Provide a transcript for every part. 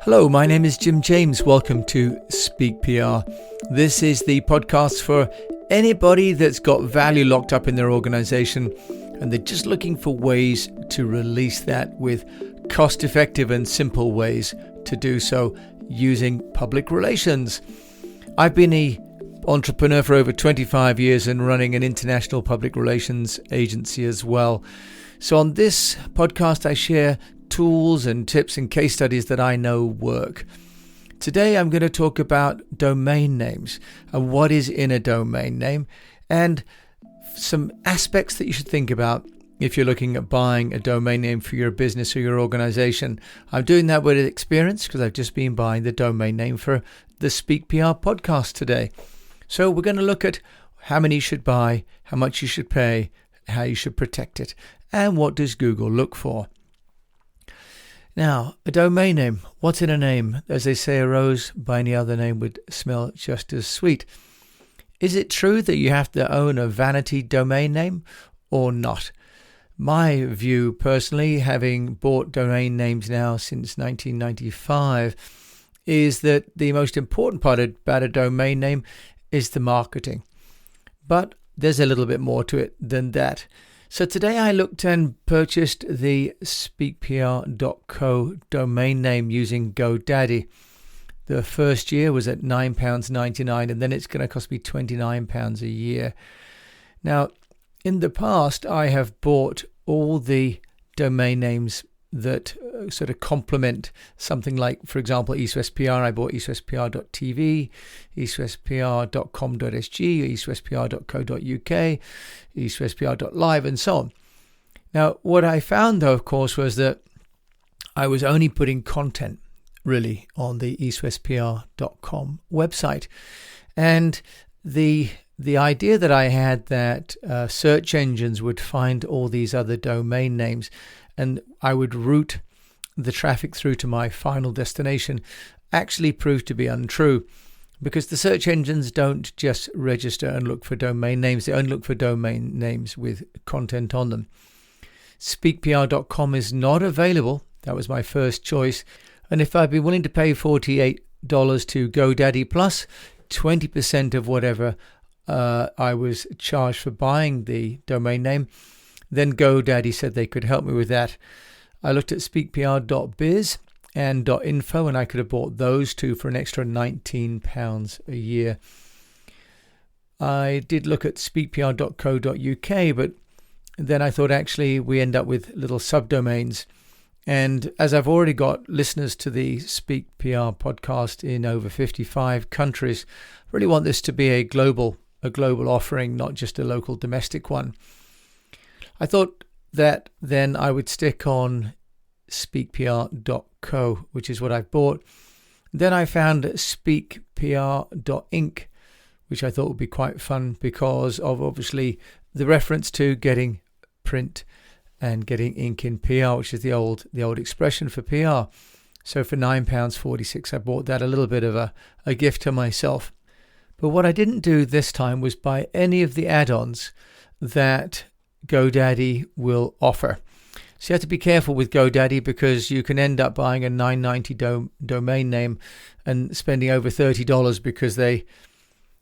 Hello, my name is Jim James. Welcome to Speak PR. This is the podcast for anybody that's got value locked up in their organization and they're just looking for ways to release that with cost-effective and simple ways to do so using public relations. I've been an entrepreneur for over 25 years and running an international public relations agency as well. So on this podcast, I share tools and tips and case studies that I know work. Today, I'm going to talk about domain names and what is in a domain name and some aspects that you should think about if you're looking at buying a domain name for your business or your organization. I'm doing that with experience because I've just been buying the domain name for the Speak PR podcast today. So we're going to look at how many you should buy, how much you should pay, how you should protect it, and what does Google look for. Now, a domain name. What's in a name? As they say, a rose by any other name would smell just as sweet. Is it true that you have to own a vanity domain name or not? My view personally, having bought domain names now since 1995, is that the most important part about a domain name is the marketing. But there's a little bit more to it than that. So today I looked and purchased the speakpr.co domain name using GoDaddy. The first year was at £9.99 and then it's going to cost me £29 a year. Now, in the past, I have bought all the domain names that sort of complement something like, for example, EastWestPR. I bought eastwestpr.tv, eastwestpr.com.sg, eastwestpr.co.uk, eastwestpr.live, and so on. Now, what I found, though, of course, was that I was only putting content, really, on the eastwestpr.com website. And the idea that I had that search engines would find all these other domain names and I would route the traffic through to my final destination actually proved to be untrue, because the search engines don't just register and look for domain names. They only look for domain names with content on them. Speakpr.com is not available. That was my first choice. And if I'd be willing to pay $48 to GoDaddy plus 20% of whatever I was charged for buying the domain name, then GoDaddy said they could help me with that. I looked at speakpr.biz and .info, and I could have bought those two for an extra £19 a year. I did look at speakpr.co.uk, but then I thought actually we end up with little subdomains. And as I've already got listeners to the Speak PR podcast in over 55 countries, I really want this to be a global offering, not just a local domestic one. I thought that then I would stick on speakpr.co, which is what I've bought. Then I found speakpr.inc, which I thought would be quite fun because of obviously the reference to getting print and getting ink in PR, which is the old expression for PR. So for £9.46, I bought that, a little bit of a gift to myself. But what I didn't do this time was buy any of the add-ons that GoDaddy will offer. So you have to be careful with GoDaddy because you can end up buying a $9.90 domain name and spending over $30 because they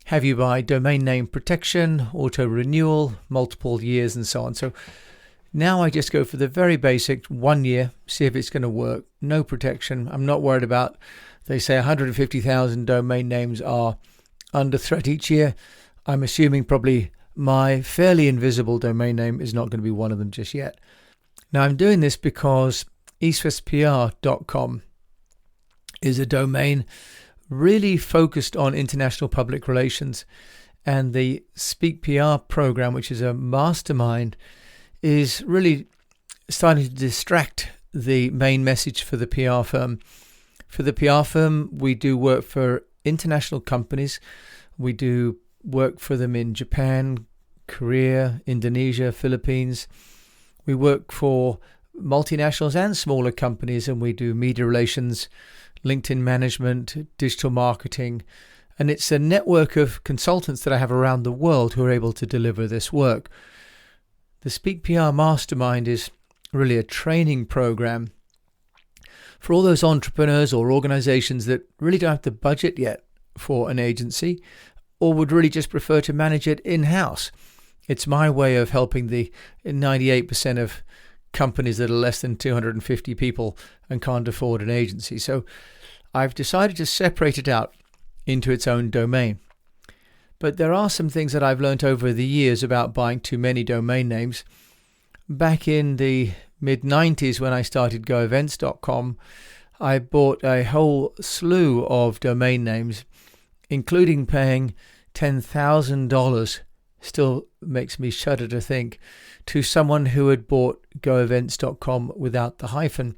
have you buy domain name protection, auto renewal, multiple years and so on. So now I just go for the very basic 1 year, see if it's going to work. No protection. I'm not worried about, they say 150,000 domain names are under threat each year. I'm assuming probably my fairly invisible domain name is not going to be one of them just yet. Now I'm doing this because eastwestpr.com is a domain really focused on international public relations, and the Speak PR program, which is a mastermind, is really starting to distract the main message for the PR firm. For the PR firm, we do work for international companies. We do work for them in Japan, Korea, Indonesia, Philippines. We work for multinationals and smaller companies, and we do media relations, LinkedIn management, digital marketing. And it's a network of consultants that I have around the world who are able to deliver this work. The Speak PR Mastermind is really a training program for all those entrepreneurs or organizations that really don't have the budget yet for an agency or would really just prefer to manage it in-house. It's my way of helping the 98% of companies that are less than 250 people and can't afford an agency. So I've decided to separate it out into its own domain. But there are some things that I've learned over the years about buying too many domain names. Back in the mid-90s when I started goevents.com, I bought a whole slew of domain names, including paying $10,000, still makes me shudder to think, to someone who had bought goevents.com without the hyphen.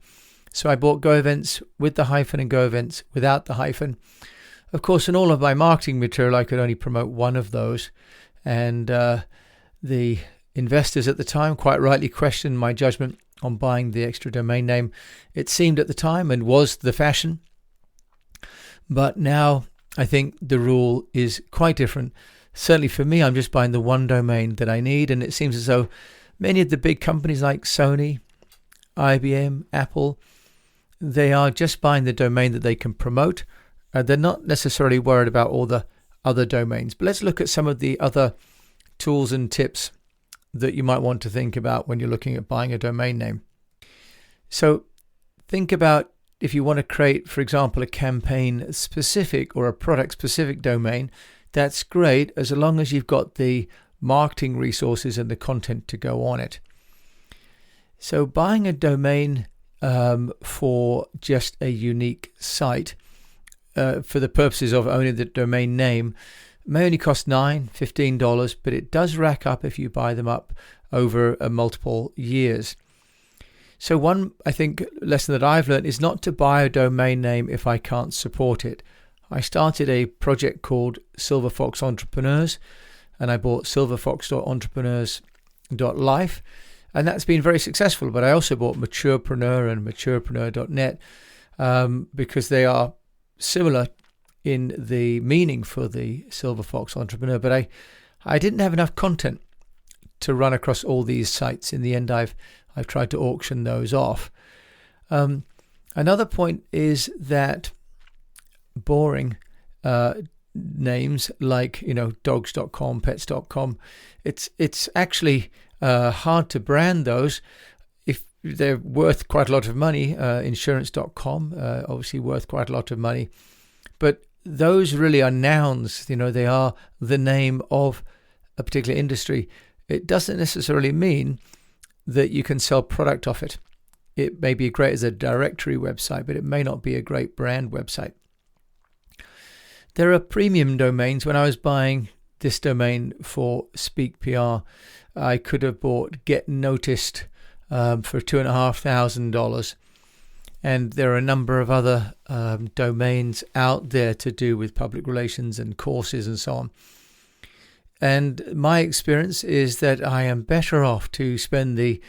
So I bought GoEvents with the hyphen and GoEvents without the hyphen. Of course, in all of my marketing material, I could only promote one of those. And the investors at the time quite rightly questioned my judgment on buying the extra domain name. It seemed at the time and was the fashion. But now I think the rule is quite different. Certainly for me, I'm just buying the one domain that I need. And it seems as though many of the big companies like Sony, IBM, Apple, they are just buying the domain that they can promote. They're not necessarily worried about all the other domains. But let's look at some of the other tools and tips that you might want to think about when you're looking at buying a domain name. So think about if you want to create, for example, a campaign specific or a product specific domain. That's great as long as you've got the marketing resources and the content to go on it. So buying a domain for just a unique site for the purposes of owning the domain name may only cost $9, $15, but it does rack up if you buy them up over multiple years. So one, I think, lesson that I've learned is not to buy a domain name if I can't support it. I started a project called Silver Fox Entrepreneurs, and I bought silverfox.entrepreneurs.life, and that's been very successful. But I also bought Maturepreneur and maturepreneur.net because they are similar in the meaning for the Silver Fox Entrepreneur, but I didn't have enough content to run across all these sites. In the end, I've tried to auction those off. Another point is that boring names like dogs.com, pets.com, it's actually hard to brand those. If they're worth quite a lot of money, insurance.com obviously worth quite a lot of money, but those really are nouns. They are the name of a particular industry. It doesn't necessarily mean that you can sell product off it. It may be great as a directory website, but it may not be a great brand website. There are premium domains. When I was buying this domain for Speak PR, I could have bought Get Noticed for $2,500. And there are a number of other domains out there to do with public relations and courses and so on. And my experience is that I am better off to spend the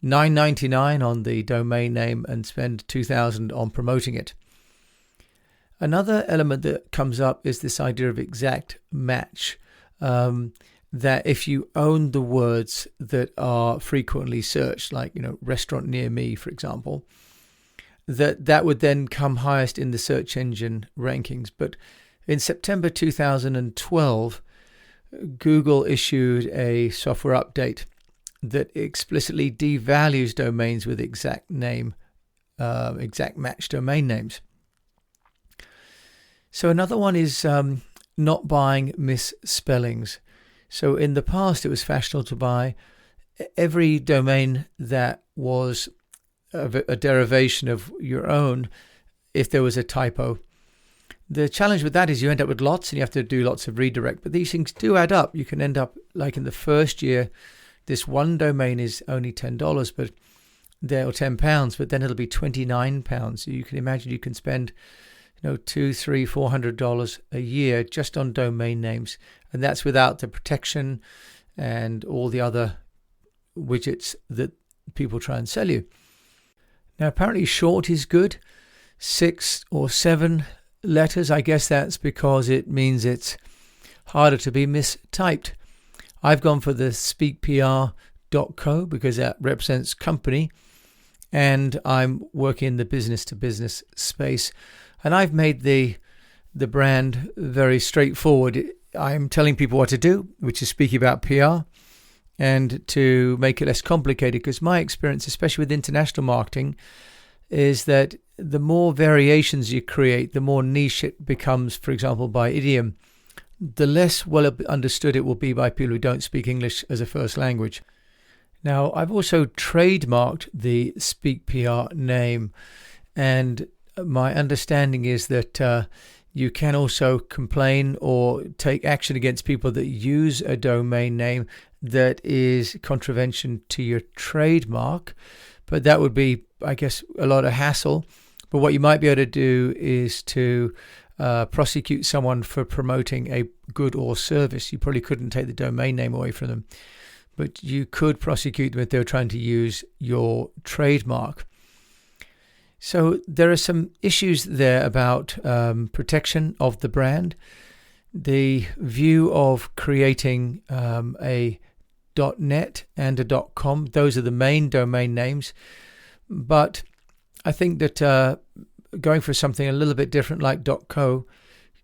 $9.99 on the domain name and spend $2,000 on promoting it. Another element that comes up is this idea of exact match. That if you own the words that are frequently searched, like restaurant near me, for example, that would then come highest in the search engine rankings. But in September 2012, Google issued a software update that explicitly devalues domains with exact match domain names. So another one is not buying misspellings. So in the past, it was fashionable to buy every domain that was a derivation of your own if there was a typo. The challenge with that is you end up with lots and you have to do lots of redirect, but these things do add up. You can end up like in the first year, this one domain is only $10, but or £10, but then it'll be £29. So you can imagine you can spend $200, $300, $400 a year just on domain names, and that's without the protection and all the other widgets that people try and sell you. Now, apparently short is good, 6 or 7 letters. I guess that's because it means it's harder to be mistyped. I've gone for the speakpr.co because that represents company, and I'm working in the business-to-business space. And I've made the brand very straightforward. I'm telling people what to do, which is speaking about PR, and to make it less complicated, because my experience, especially with international marketing, is that the more variations you create, the more niche it becomes, for example, by idiom, the less well understood it will be by people who don't speak English as a first language. Now, I've also trademarked the Speak PR name, and my understanding is that you can also complain or take action against people that use a domain name that is contravention to your trademark. But that would be, I guess, a lot of hassle. But what you might be able to do is to prosecute someone for promoting a good or service. You probably couldn't take the domain name away from them, but you could prosecute them if they were trying to use your trademark. So there are some issues there about protection of the brand. The view of creating a .net and a .com, those are the main domain names. But I think that going for something a little bit different like .co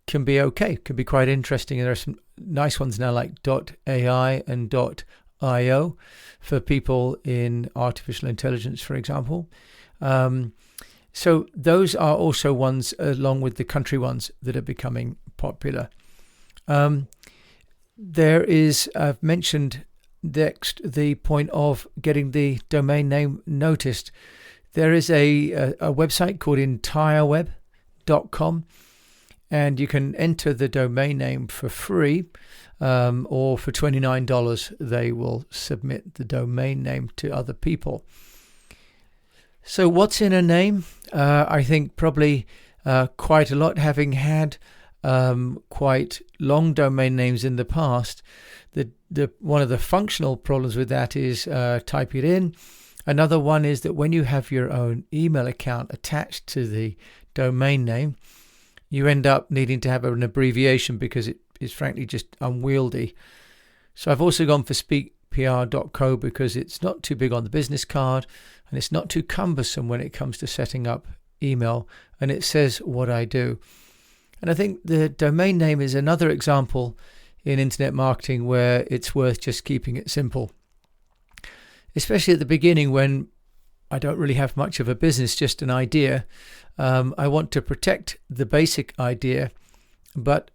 can be okay, can be quite interesting. And there are some nice ones now like .ai and .io for people in artificial intelligence, for example. So those are also ones, along with the country ones, that are becoming popular. There is, I've mentioned next, the point of getting the domain name noticed. There is a website called entireweb.com, and you can enter the domain name for free, or for $29 they will submit the domain name to other people. So what's in a name? I think probably quite a lot, having had quite long domain names in the past. One of the functional problems with that is type it in. Another one is that when you have your own email account attached to the domain name, you end up needing to have an abbreviation because it is frankly just unwieldy. So I've also gone for speakpr.co because it's not too big on the business card and it's not too cumbersome when it comes to setting up email, and it says what I do. And I think the domain name is another example in internet marketing where it's worth just keeping it simple. Especially at the beginning when I don't really have much of a business, just an idea. I want to protect the basic idea, but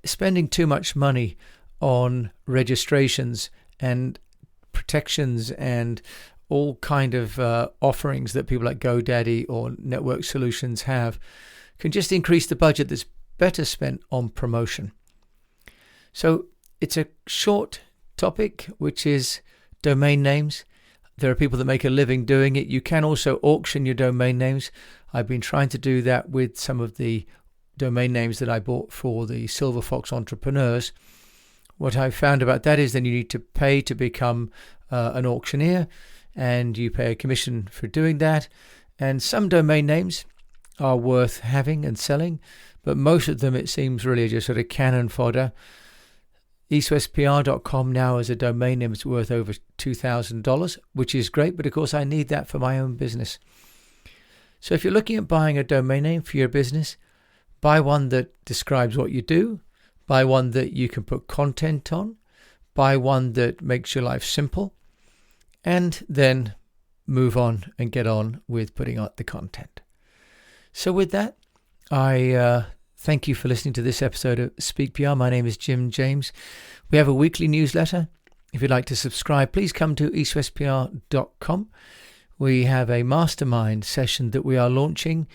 spending too much money on registrations and protections and all kind of offerings that people like GoDaddy or Network Solutions have can just increase the budget that's better spent on promotion. So it's a short topic, which is domain names. There are people that make a living doing it. You can also auction your domain names. I've been trying to do that with some of the domain names that I bought for the Silver Fox Entrepreneurs. What I found about that is then you need to pay to become an auctioneer, and you pay a commission for doing that. And some domain names are worth having and selling, but most of them, it seems, really just sort of cannon fodder. eastwestpr.com now as a domain name is worth over $2,000, which is great, but of course I need that for my own business. So if you're looking at buying a domain name for your business, buy one that describes what you do, buy one that you can put content on, buy one that makes your life simple, and then move on and get on with putting out the content. So with that, I thank you for listening to this episode of Speak PR. My name is Jim James. We have a weekly newsletter. If you'd like to subscribe, please come to eastwestpr.com. We have a mastermind session that we are launching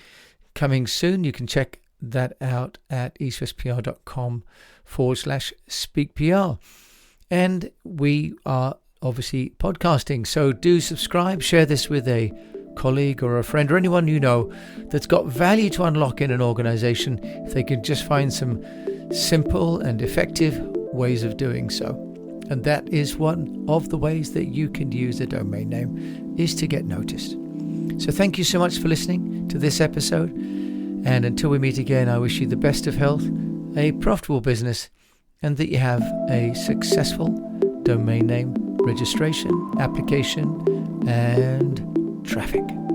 coming soon. You can check that out at eastwestpr.com/speakpr. And we are obviously podcasting. So do subscribe, share this with a colleague or a friend or anyone you know that's got value to unlock in an organization, if they can just find some simple and effective ways of doing so. And that is one of the ways that you can use a domain name, is to get noticed. So thank you so much for listening to this episode, and until we meet again, I wish you the best of health, a profitable business, and that you have a successful domain name registration, application, and traffic.